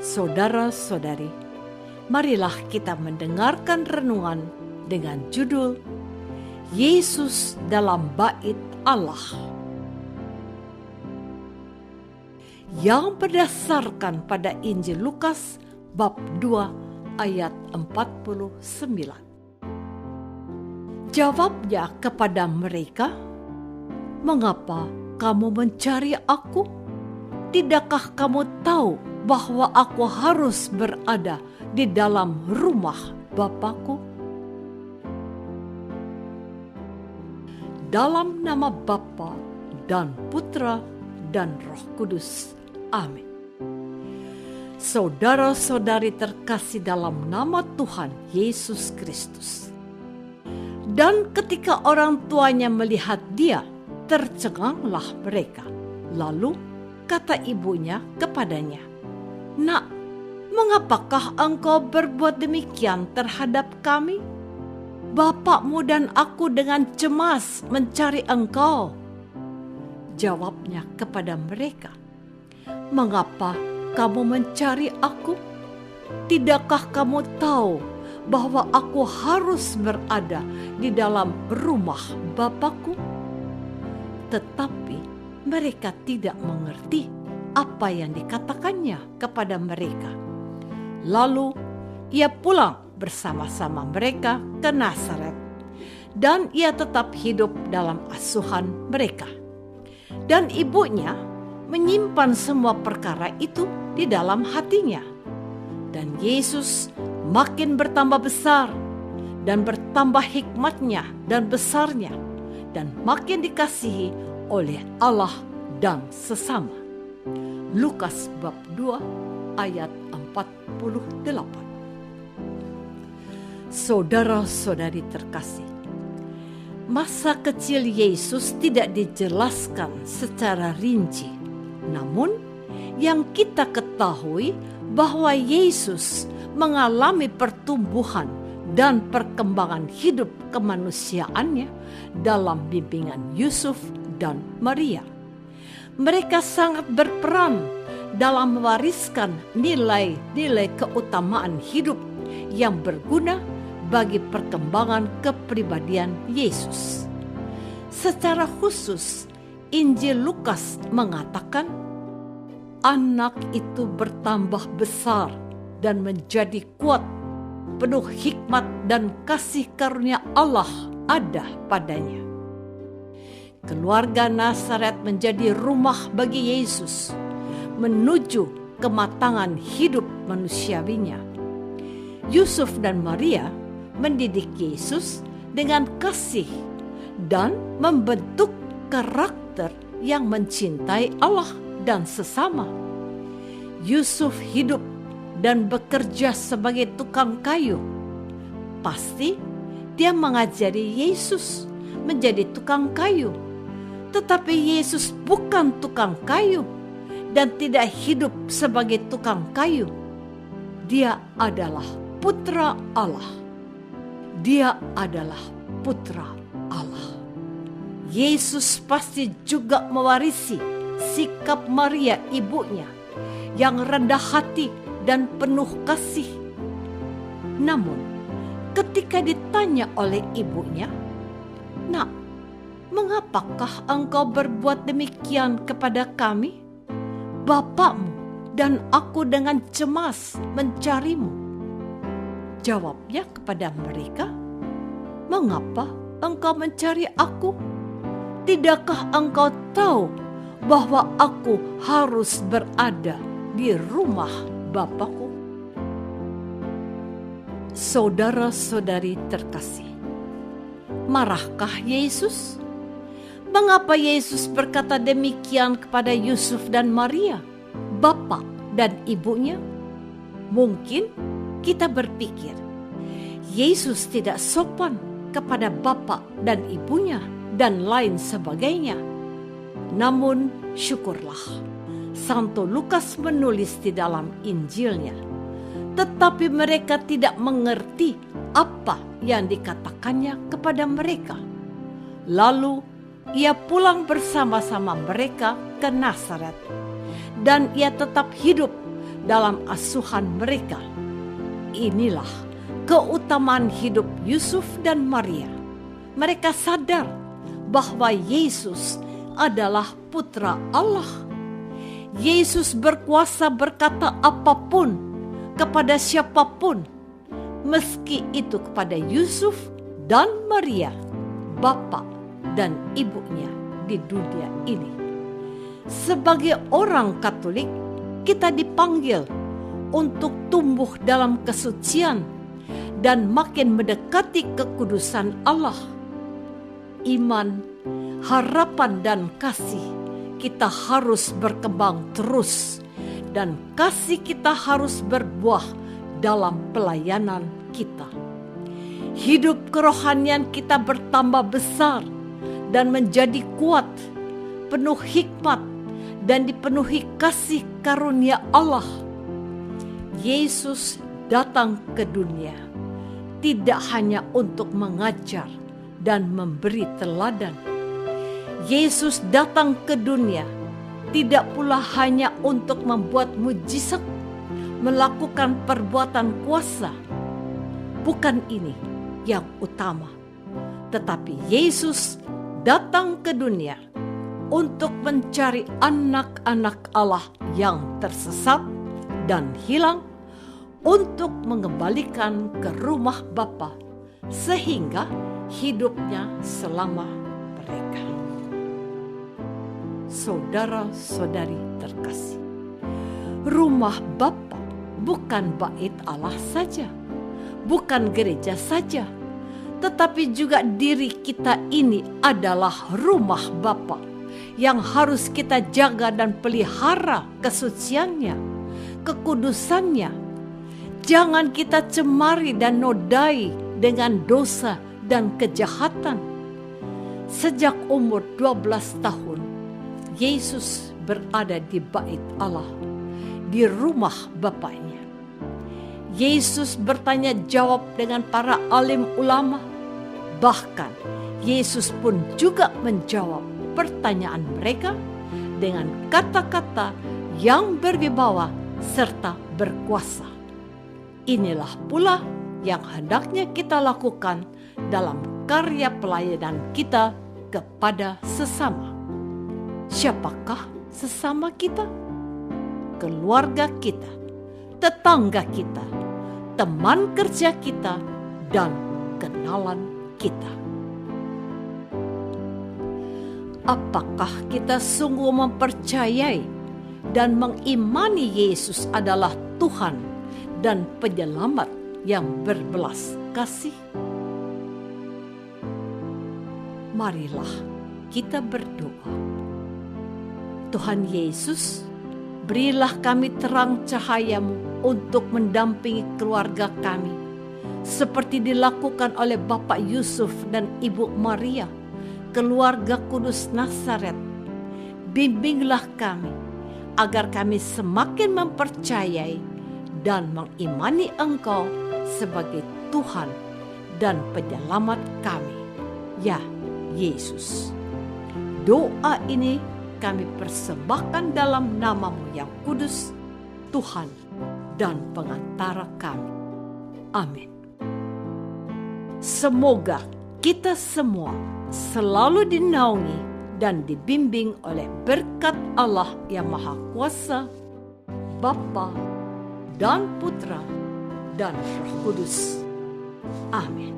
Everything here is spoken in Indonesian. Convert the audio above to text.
Saudara-saudari, marilah kita mendengarkan renungan dengan judul Yesus dalam Bait Allah, yang berdasarkan pada Injil Lukas bab 2 ayat 49. Jawabnya kepada mereka, "Mengapa kamu mencari aku? Tidakkah kamu tahu bahwa aku harus berada di dalam rumah Bapakku?" Dalam nama Bapa dan Putra dan Roh Kudus. Amin. Saudara-saudari terkasih dalam nama Tuhan Yesus Kristus. Dan ketika orang tuanya melihat dia, tercenganglah mereka. Lalu kata ibunya kepadanya, "Nak, mengapakah engkau berbuat demikian terhadap kami? Bapakmu dan aku dengan cemas mencari engkau." Jawabnya kepada mereka, "Mengapa kamu mencari aku? Tidakkah kamu tahu bahwa aku harus berada di dalam rumah Bapakku?" Tetapi mereka tidak mengerti apa yang dikatakannya kepada mereka. Lalu ia pulang bersama-sama mereka ke Nazaret, dan ia tetap hidup dalam asuhan mereka. Dan ibunya menyimpan semua perkara itu di dalam hatinya. Dan Yesus makin bertambah besar dan bertambah hikmatnya dan besarnya, dan makin dikasihi oleh Allah dan sesama. Lukas bab 2 ayat 48. Saudara-saudari terkasih, masa kecil Yesus tidak dijelaskan secara rinci. Namun yang kita ketahui bahwa Yesus mengalami pertumbuhan dan perkembangan hidup kemanusiaannya dalam bimbingan Yusuf dan Maria. Mereka sangat berperan dalam mewariskan nilai-nilai keutamaan hidup yang berguna bagi perkembangan kepribadian Yesus. Secara khusus, Injil Lukas mengatakan, anak itu bertambah besar dan menjadi kuat, penuh hikmat dan kasih karunia Allah ada padanya. Keluarga Nazaret menjadi rumah bagi Yesus menuju kematangan hidup manusiawinya. Yusuf dan Maria mendidik Yesus dengan kasih dan membentuk karakter yang mencintai Allah dan sesama. Yusuf hidup dan bekerja sebagai tukang kayu. Pasti dia mengajari Yesus menjadi tukang kayu. Tetapi Yesus bukan tukang kayu dan tidak hidup sebagai tukang kayu. Dia adalah putra Allah. Dia adalah putra Allah. Yesus pasti juga mewarisi sikap Maria ibunya yang rendah hati dan penuh kasih. Namun, ketika ditanya oleh ibunya, "Nak, mengapakah engkau berbuat demikian kepada kami? Bapakmu dan aku dengan cemas mencarimu." Jawabnya kepada mereka, "Mengapa engkau mencari aku? Tidakkah engkau tahu bahwa aku harus berada di rumah Bapakku?" Saudara-saudari terkasih, marahkah Yesus? Mengapa Yesus berkata demikian kepada Yusuf dan Maria, bapak dan ibunya? Mungkin kita berpikir, Yesus tidak sopan kepada bapak dan ibunya dan lain sebagainya. Namun syukurlah, Santo Lukas menulis di dalam Injilnya, tetapi mereka tidak mengerti apa yang dikatakannya kepada mereka. Lalu ia pulang bersama-sama mereka ke Nazaret, dan ia tetap hidup dalam asuhan mereka. Inilah keutamaan hidup Yusuf dan Maria. Mereka sadar bahwa Yesus adalah putra Allah. Yesus berkuasa berkata apapun kepada siapapun, meski itu kepada Yusuf dan Maria, bapak dan ibunya di dunia ini. Sebagai orang Katolik, kita dipanggil untuk tumbuh dalam kesucian dan makin mendekati kekudusan Allah. Iman, harapan, dan kasih kita harus berkembang terus, dan kasih kita harus berbuah dalam pelayanan kita. Hidup kerohanian kita bertambah besar dan menjadi kuat, penuh hikmat, dan dipenuhi kasih karunia Allah. Yesus datang ke dunia tidak hanya untuk mengajar dan memberi teladan. Yesus datang ke dunia tidak pula hanya untuk membuat mujizat, melakukan perbuatan kuasa. Bukan ini yang utama, tetapi Yesus datang ke dunia untuk mencari anak-anak Allah yang tersesat dan hilang, untuk mengembalikan ke rumah Bapa sehingga hidupnya selama mereka. Saudara-saudari terkasih, rumah Bapa bukan bait Allah saja, bukan gereja saja, tetapi juga diri kita ini adalah rumah Bapa yang harus kita jaga dan pelihara kesuciannya, kekudusannya. Jangan kita cemari dan nodai dengan dosa dan kejahatan. Sejak umur 12 tahun, Yesus berada di bait Allah, di rumah Bapaknya. Yesus bertanya jawab dengan para alim ulama. Bahkan Yesus pun juga menjawab pertanyaan mereka dengan kata-kata yang berwibawa serta berkuasa. Inilah pula yang hendaknya kita lakukan dalam karya pelayanan kita kepada sesama. Siapakah sesama kita? Keluarga kita, tetangga kita, teman kerja kita, dan kenalan kita. Apakah kita sungguh mempercayai dan mengimani Yesus adalah Tuhan dan penyelamat yang berbelas kasih? Marilah kita berdoa. Tuhan Yesus, berilah kami terang cahaya-Mu untuk mendampingi keluarga kami, seperti dilakukan oleh Bapak Yusuf dan Ibu Maria, keluarga kudus Nazaret. Bimbinglah kami, agar kami semakin mempercayai dan mengimani Engkau sebagai Tuhan dan Penyelamat kami, ya Yesus. Doa ini kami persembahkan dalam nama-Mu yang kudus, Tuhan dan Pengantara kami. Amin. Semoga kita semua selalu dinaungi dan dibimbing oleh berkat Allah yang Maha Kuasa, Bapa dan Putra dan Roh Kudus. Amin.